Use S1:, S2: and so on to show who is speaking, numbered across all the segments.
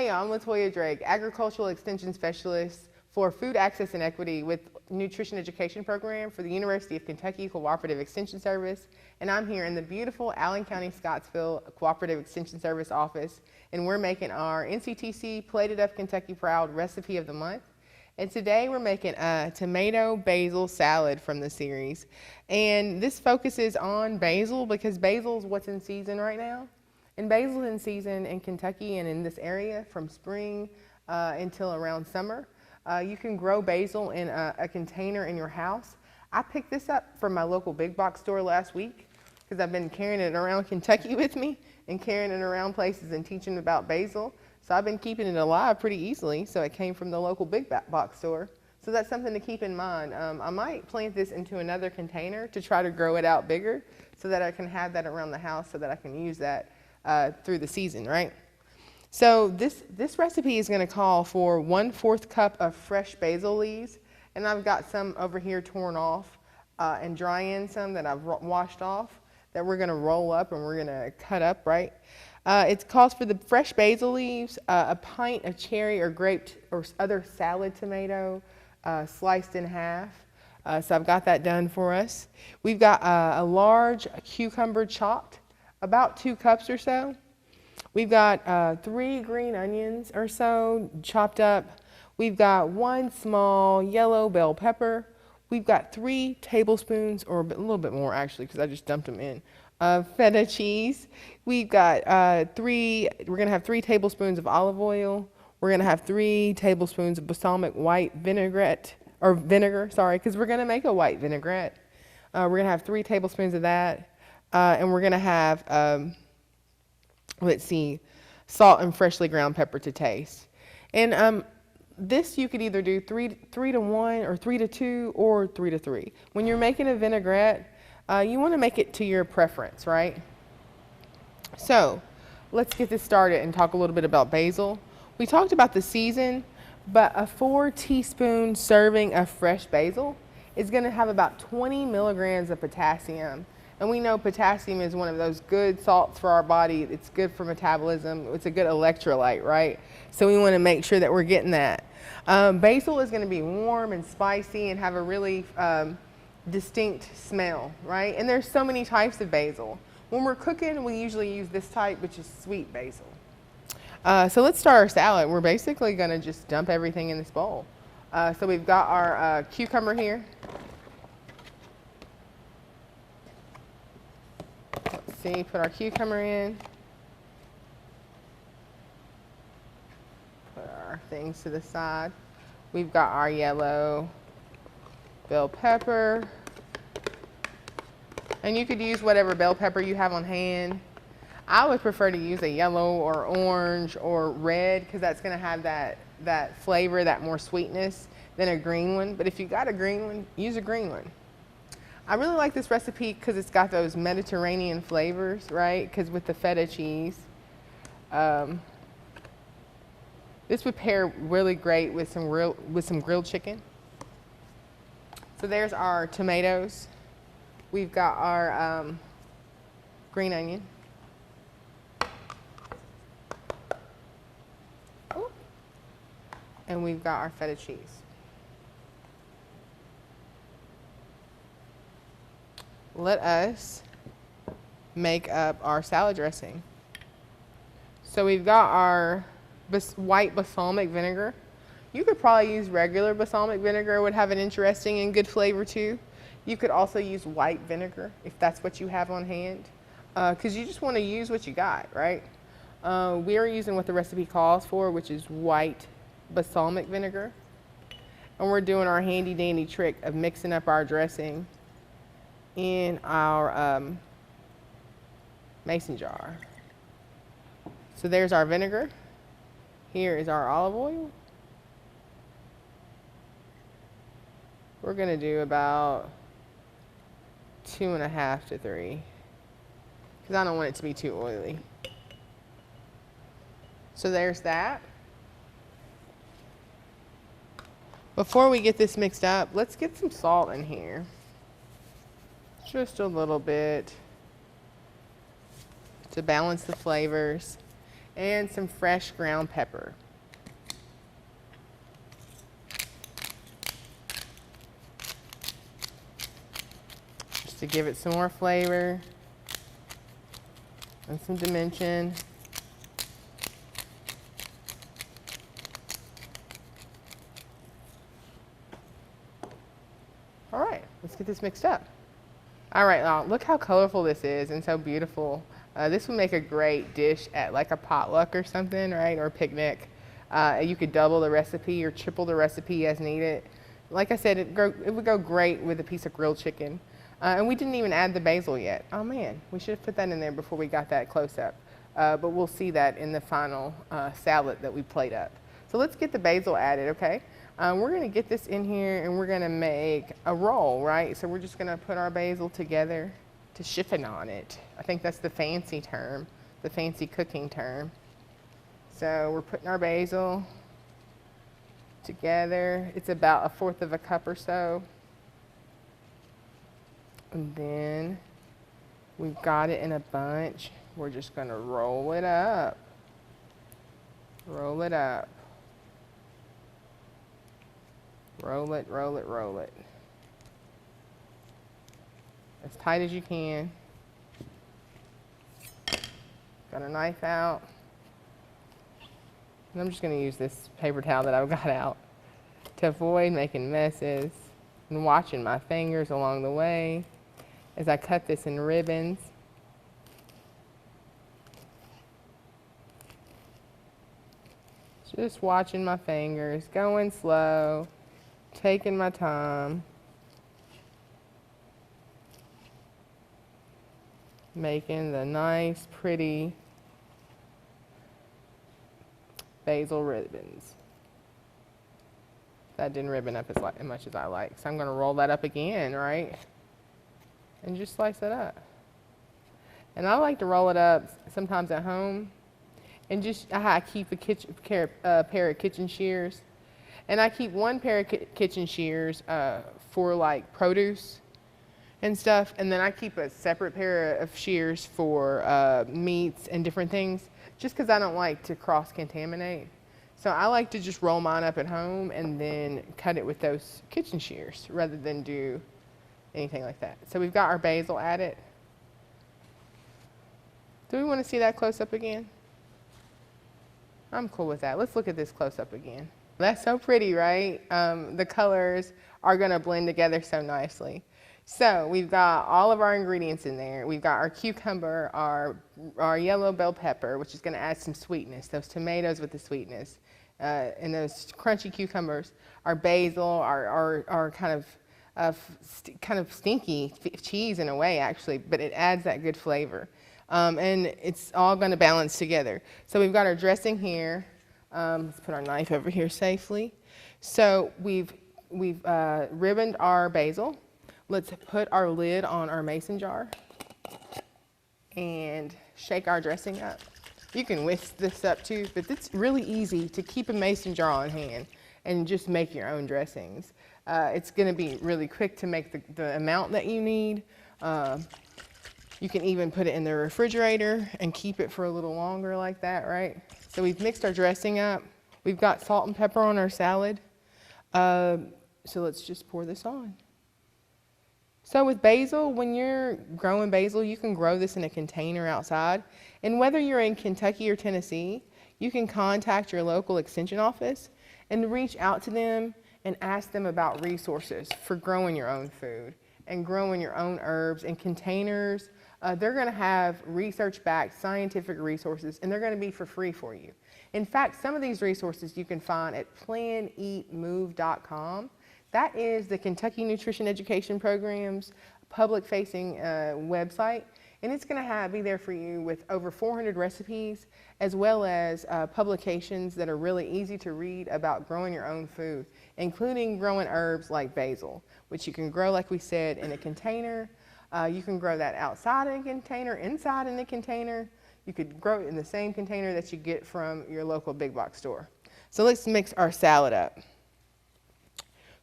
S1: Hi, I'm LaToya Drake, Agricultural Extension Specialist for Food Access and Equity with Nutrition Education Program for the University of Kentucky Cooperative Extension Service. And I'm here in the beautiful Allen County Scottsville Cooperative Extension Service office, and we're making our NCTC Plated Up Kentucky Proud Recipe of the Month. And today we're making a tomato basil salad from the series. And this focuses on basil because basil is what's in season right now. And basil is in season in Kentucky and in this area from spring until around summer. You can grow basil in a container in your house. I picked this up from my local big box store last week because I've been carrying it around Kentucky with me and carrying it around places and teaching about basil. So I've been keeping it alive pretty easily. So it came from the local big box store. So that's something to keep in mind. I might plant this into another container to try to grow it out bigger so that I can have that around the house so that I can use that through the season, right? So this recipe is going to call for 1/4 cup of fresh basil leaves, and I've got some over here torn off and drying some that I've washed off that we're going to roll up and we're going to cut up, right? It calls for the fresh basil leaves, a pint of cherry or grape or other salad tomato sliced in half. So I've got that done for us. We've got a large cucumber chopped, about 2 cups or so. We've got 3 green onions or so chopped up. We've got 1 small yellow bell pepper. We've got 3 tablespoons, or a little bit more actually, because I just dumped them in, of feta cheese. We've got we're gonna have 3 tablespoons of olive oil. We're gonna have 3 tablespoons of balsamic white vinaigrette, or vinegar, sorry, because we're gonna make a white vinaigrette. We're gonna have 3 tablespoons of that. And we're going to have, let's see, salt and freshly ground pepper to taste. And this you could either do 3 to 1 or 3 to 2 or 3 to 3. When you're making a vinaigrette, you want to make it to your preference, right? So let's get this started and talk a little bit about basil. We talked about the season, but a 4 teaspoon serving of fresh basil is going to have about 20 milligrams of potassium. And we know potassium is one of those good salts for our body. It's good for metabolism. It's a good electrolyte, right? So we want to make sure that we're getting that. Basil is going to be warm and spicy and have a really distinct smell, right? And there's so many types of basil. When we're cooking, we usually use this type, which is sweet basil. So let's start our salad. We're basically going to just dump everything in this bowl. So we've got our cucumber here. See, put our cucumber in, put our things to the side. We've got our yellow bell pepper, and you could use whatever bell pepper you have on hand. I would prefer to use a yellow or orange or red because that's going to have that flavor, that more sweetness than a green one. But if you got a green one, use a green one. I really like this recipe because it's got those Mediterranean flavors, right? Because with the feta cheese, this would pair really great with some grilled chicken. So there's our tomatoes. We've got our green onion. Ooh. And we've got our feta cheese. Let us make up our salad dressing. So we've got our white balsamic vinegar. You could probably use regular balsamic vinegar. It would have an interesting and good flavor too. You could also use white vinegar if that's what you have on hand, because you just want to use what you got, right? We are using what the recipe calls for, which is white balsamic vinegar. And we're doing our handy dandy trick of mixing up our dressing in our mason jar. So there's our vinegar. Here is our olive oil. We're going to do about 2.5 to 3 because I don't want it to be too oily. So there's that. Before we get this mixed up, let's get some salt in here. Just a little bit to balance the flavors. and some fresh ground pepper. Just to give it some more flavor and some dimension. All right, let's get this mixed up. All right, now look how colorful this is and so beautiful. This would make a great dish at like a potluck or something, right, or a picnic. You could double the recipe or triple the recipe as needed. Like I said, it would go great with a piece of grilled chicken. And we didn't even add the basil yet. Oh man, we should have put that in there before we got that close up. But we'll see that in the final salad that we plate up. So let's get the basil added, okay? We're gonna get this in here and we're gonna make a roll, right? So we're just gonna put our basil together to chiffonade it. I think that's the fancy term, the fancy cooking term. So we're putting our basil together. It's about 1/4 of a cup or so. And then we've got it in a bunch. We're just gonna roll it up. Roll it up. Roll it, roll it, roll it. As tight as you can. Got a knife out. And I'm just gonna use this paper towel that I've got out to avoid making messes and watching my fingers along the way as I cut this in ribbons. Just watching my fingers, going slow, taking my time, making the nice, pretty basil ribbons. That didn't ribbon up as much as I like, so I'm going to roll that up again, right? And just slice it up. And I like to roll it up sometimes at home. And just, I keep a pair of kitchen shears. And I keep one pair of kitchen shears for like produce and stuff. And then I keep a separate pair of shears for meats and different things, just because I don't like to cross-contaminate. So I like to just roll mine up at home and then cut it with those kitchen shears rather than do anything like that. So we've got our basil added. Do we want to see that close up again? I'm cool with that. Let's look at this close up again. That's so pretty, right? The colors are going to blend together so nicely. So we've got all of our ingredients in there. We've got our cucumber, our yellow bell pepper, which is going to add some sweetness, those tomatoes with the sweetness, and those crunchy cucumbers, our basil, our kind of stinky cheese in a way, actually, but it adds that good flavor. And it's all going to balance together. So we've got our dressing here. Let's put our knife over here safely. So we've ribboned our basil. Let's put our lid on our mason jar and shake our dressing up. You can whisk this up too, but it's really easy to keep a mason jar on hand and just make your own dressings. It's going to be really quick to make the amount that you need. You can even put it in the refrigerator and keep it for a little longer like that, right? So we've mixed our dressing up. We've got salt and pepper on our salad. So let's just pour this on. So with basil, when you're growing basil, you can grow this in a container outside. And whether you're in Kentucky or Tennessee, you can contact your local extension office and reach out to them and ask them about resources for growing your own food and growing your own herbs in containers. They're going to have research-backed scientific resources, and they're going to be for free for you. In fact, some of these resources you can find at planeatmove.com. That is the Kentucky Nutrition Education Program's public-facing website, and it's going to be there for you with over 400 recipes, as well as publications that are really easy to read about growing your own food, including growing herbs like basil, which you can grow, like we said, in a container. You can grow that outside in a container, inside in a container. You could grow it in the same container that you get from your local big box store. So let's mix our salad up.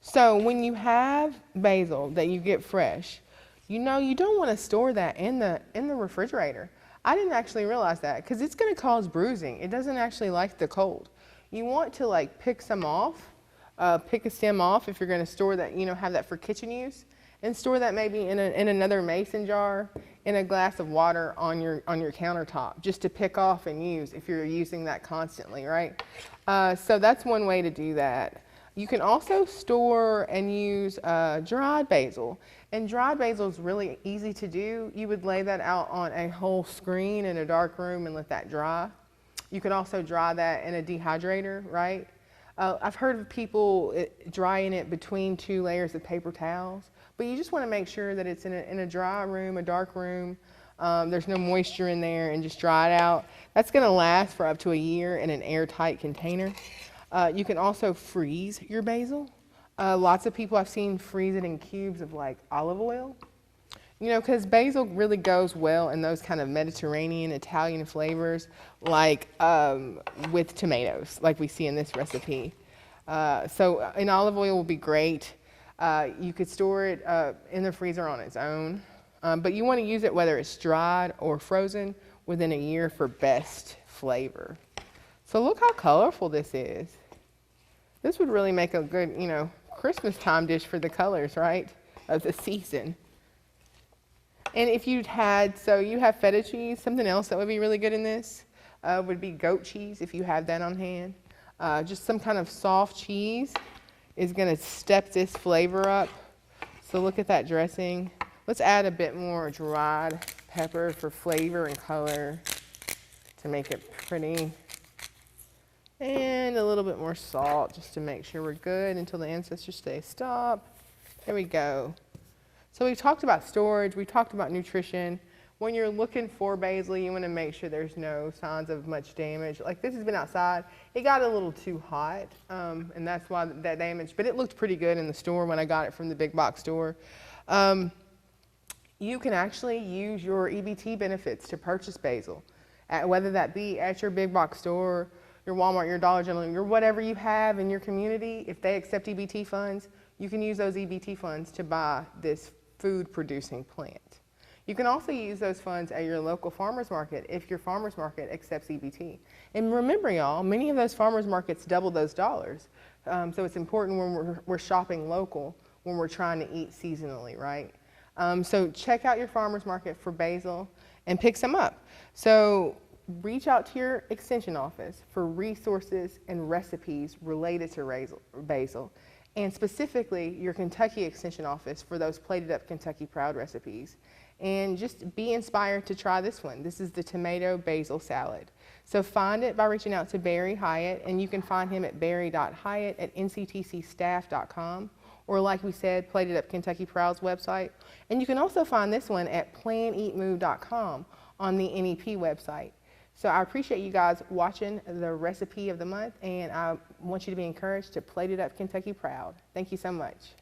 S1: So when you have basil that you get fresh, you know you don't want to store that in the refrigerator. I didn't actually realize that because it's going to cause bruising. It doesn't actually like the cold. You want to like pick some off, pick a stem off if you're going to store that, have that for kitchen use, and store that maybe in another mason jar in a glass of water on your countertop, just to pick off and use if you're using that constantly, right? So that's one way to do that. You can also store and use dried basil. And dried basil is really easy to do. You would lay that out on a whole screen in a dark room and let that dry. You can also dry that in a dehydrator, right? I've heard of people drying it between 2 layers of paper towels, but you just want to make sure that it's in a dry room, a dark room. There's no moisture in there, and just dry it out. That's going to last for up to a year in an airtight container. You can also freeze your basil. Lots of people I've seen freeze it in cubes of like olive oil. Because basil really goes well in those kind of Mediterranean, Italian flavors, like with tomatoes, like we see in this recipe. So in olive oil will be great. You could store it in the freezer on its own, but you want to use it whether it's dried or frozen within a year for best flavor. So look how colorful this is. This would really make a good, Christmas time dish for the colors, right, of the season. And if you have feta cheese, something else that would be really good in this would be goat cheese if you have that on hand. Just some kind of soft cheese is going to step this flavor up. So look at that dressing. Let's add a bit more dried pepper for flavor and color to make it pretty. And a little bit more salt just to make sure we're good until the ancestors say stop. There we go. So we've talked about storage, we talked about nutrition. When you're looking for basil, you want to make sure there's no signs of much damage. Like this has been outside. It got a little too hot, and that's why that damage, but it looked pretty good in the store when I got it from the big box store. You can actually use your EBT benefits to purchase basil, whether that be at your big box store, your Walmart, your Dollar General, your whatever you have in your community. If they accept EBT funds, you can use those EBT funds to buy this food producing plant. You can also use those funds at your local farmer's market if your farmer's market accepts EBT. And remember y'all, many of those farmer's markets double those dollars. So it's important when we're shopping local, when we're trying to eat seasonally, right? So check out your farmer's market for basil and pick some up. So reach out to your extension office for resources and recipes related to basil. And specifically your Kentucky Extension Office for those plated up Kentucky Proud recipes. And just be inspired to try this one. This is the Tomato Basil Salad. So find it by reaching out to Barry Hyatt, and you can find him at barry.hyatt@nctcstaff.com, or like we said, Plated Up Kentucky Proud's website. And you can also find this one at planeatmove.com on the NEP website. So I appreciate you guys watching the recipe of the month, and I want you to be encouraged to plate it up Kentucky Proud. Thank you so much.